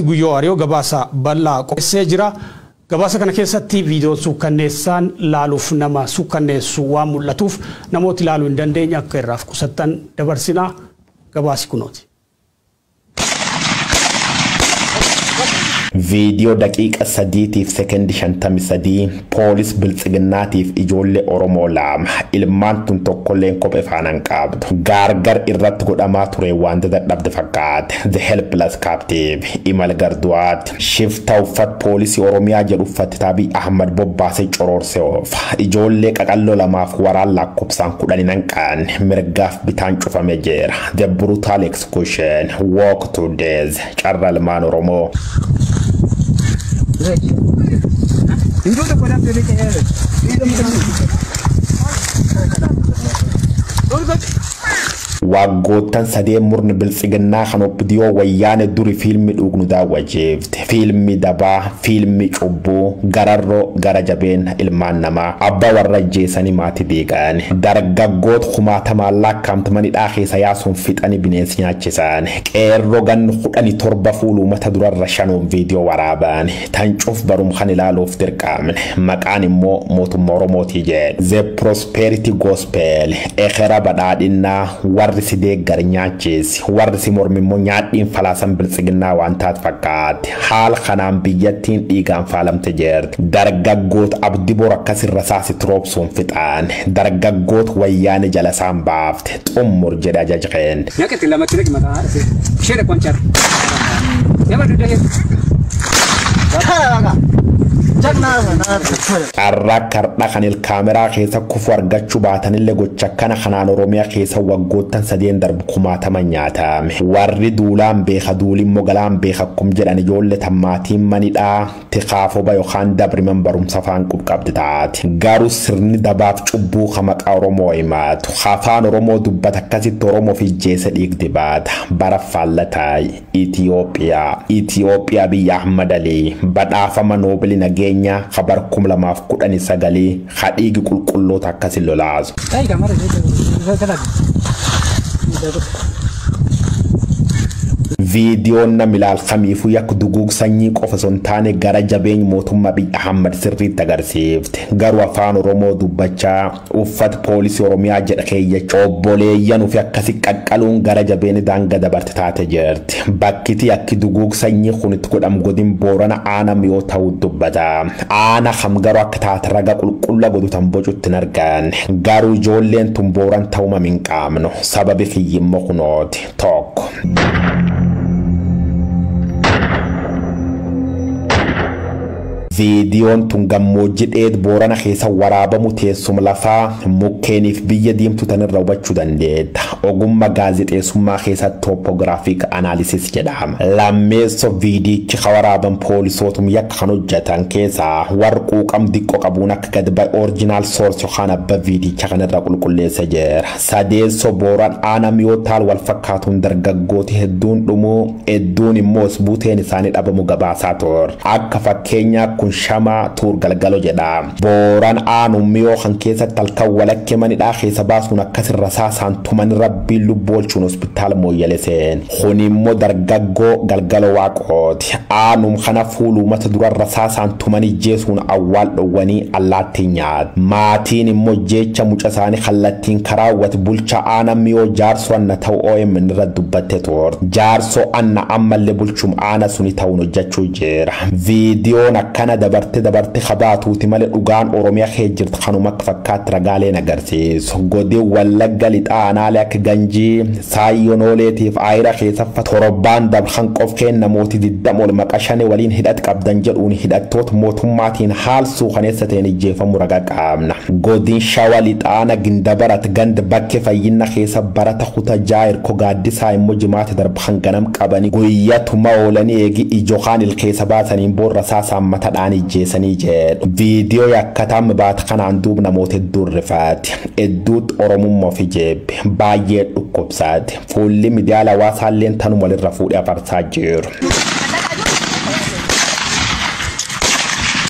Guyyoo Ariyoo gabaasa bal'aa qopheessee jira. Gabaasa kana keessatti viidiyoo suukkanneessaan laaluuf nama suukkanneessu waan mul'atuuf namooti laaluu hin dandeenye akka irraaf qusattan dabarsinaa gabaasi kunooti. Video daqiiqa 3 sekondi 53 poolis biltsiginnaatiif ijoollee Oromoo lama ilmaan tun tokkolleen kophee faanaan qabdu gargar irratti godhamaa ture waan dadhabde fakkaate the helpless captive imal garduwaat shifta uffat poolisii Oromiyaa jedhu uffatti Abiy Ahmad bobbaasee cororse of ijoollee qaqalloo lamaaf waraan lakkoofsaan 10 qaan mirgaaf bitaan cufame jira the brutal execution walk to death carra ilmaan Oromoo. Itu tu pada pilih kaya. Waggoottan sadeen murni biltsiginnaa kan obdiyoo wayyaane duri fiilmi dhugnu daawwacheefte fiilmi dabaa fiilmi cubbuu gararroo gara jabeen ilmaan namaa abbaa warra ajjeesanii maatii deeqan dargaggoota kumaatamaan lakkaa'amanii keessa yaasuun fixanii bineensi nyaachisan qeerroo ganna 17 fuuluu mata durarra shanuun viidiyoo waraaban tan cuuf barum kan ilaaluuf dirqamne maqaan immoo mootummaa Oromootii jedhu The Prosperity Gospel ekhera badhaadhinnaa warri sidee garnyaachis warri si mormimmoo nyaadhiin falaasan biltsiginnaa waan taat fakkaate haal kanaan biyyattiin dhiigaan faalamte jirti dargaggoota abdii bor akkasirra saasi troopsuun fixaan dargaggoota wayyaane jala isaan baafte xummur jedhe ajajqeen nyaqetti lamatti naqi mataa haadha ishee qonchar nama dudee Arrakardha kan ilkaameraa keessa kufu argachuu baatanillee gocha kana kanaan Oromiyaa keessa waggoottan sadeen darbu kumaatama nyaatame warri duulaan beeka duulimmoo galaan beeka kum jedhan ijoollee tammaatiin manidhaa tiqaafoba yookaan dabriman barumsa faan qubqabdi taate garuu sirni dabaaf cubbuu maqaa Oromoo himaatu afaan Oromoo dubbata akkasitti Oromoo fi jeessa dhiigdi baata bara faallataay Itiyoophiyaa biyya Ahmad Ali badhaafama Noobelii nageenya khabar kum lamaaf 19 khadigi qulqulloota akkasi lolaasu Videoon na milal khamiifu yak dugug sanyii qofa sontaane gara jabeeny mootummaa Abiy Ahmad sirriitti agarsiifte garuu afaan Oromoo dubbachaa uffata poolisii Oromiyaa jedha keeyyachuu obboleeyyan ufi akkasi qaqqaluun gara jabeeni daanga dabarte taate jirti bakkiti akki dugug sanyii kunitti godham godin Boorana aanam yoo ta'u dubbata aana kam garuu akka taate raga qulqulla godhutan bocutti nargaan garuu ijoolleen tun Booran ta'uma min qaamno sababi kiyyimmoo kunooti tokko Videoon tun gammoojjii dheed Boorana keessa waraabamu teessuma lafaa mukkeeniif biyya diimtuu tanirra hubachuu dandeetta ogummaa gaazexeessummaa keessa topographic analysis jedhama lammeessoo viidiyichi waraaban poolisootum yakka kan hojjetan keessaa warquu qam diqqoo qabuun akka gad ba'e original source yookaan abba viidiyicha kanirra qulqulleessa jira sadeessoo Booran aanam yoo taal wal fakkaatuun dargaggooti hedduun dhumuu hedduun immoo buuteen isaanii dhabamu gabaasaa ture akka fakkeenyaa kun shama tur galgalo jedha Booran aanummiyo kan keessatti halkan walakke manidhaa keessa baasuun akkasii rasaasaan tuman rabbii lubboolchuun hospitaala mooyyaleseen kunimmoo dargaggoo galgalo waaqooti aanum kana fuuluu mata dura rasaasaan tuman ijjeesuun awwaal dhowwanii allaattii nyaat maatiin immoo jecha muca isaanii kallattiin karaawwati bulcha aanammiyo jaarsoo anna ta'u OMN irra dubbatte ture jaarsoo anna ammallee bulchum aana suni ta'uun hojjechuu jira viidiyoon akkana dabarte khabaatuuti malee dhugaan Oromiyaa keejjirtu kanuma akka fakkaatti ragaaleen agarsiisu godii Wallagga lixaanaalee akka Ganjii Saayonooleetiif Aayira keessa torbaan dabran qof kenna mootii 20 ol maqashane waliin hidhat qabdan jedhuun hidhattoota mootummaatiin haal suukaneessa ta'een ijjeefamu ragaa qaamna godii Shawaa lixaana Gindabarat gand bakke fayyinna keessa barata kuta jaayir ko gaaddisaa immoo jimaate darban ganam qabanii guyyatuma oolanii eegi ijokaan ilkeessa baasaniin boorra saasaan matadhaan ijjeesanii jedhu viidiyoo yakkataan baata kanaan duub namoota hedduun rifaati hedduutti Oromummaa fi jeebbe baay'ee dhukkubsaati fuulli miidiyaa hawaasaalleen tanuma walirra fuudhee afarsaa jiru.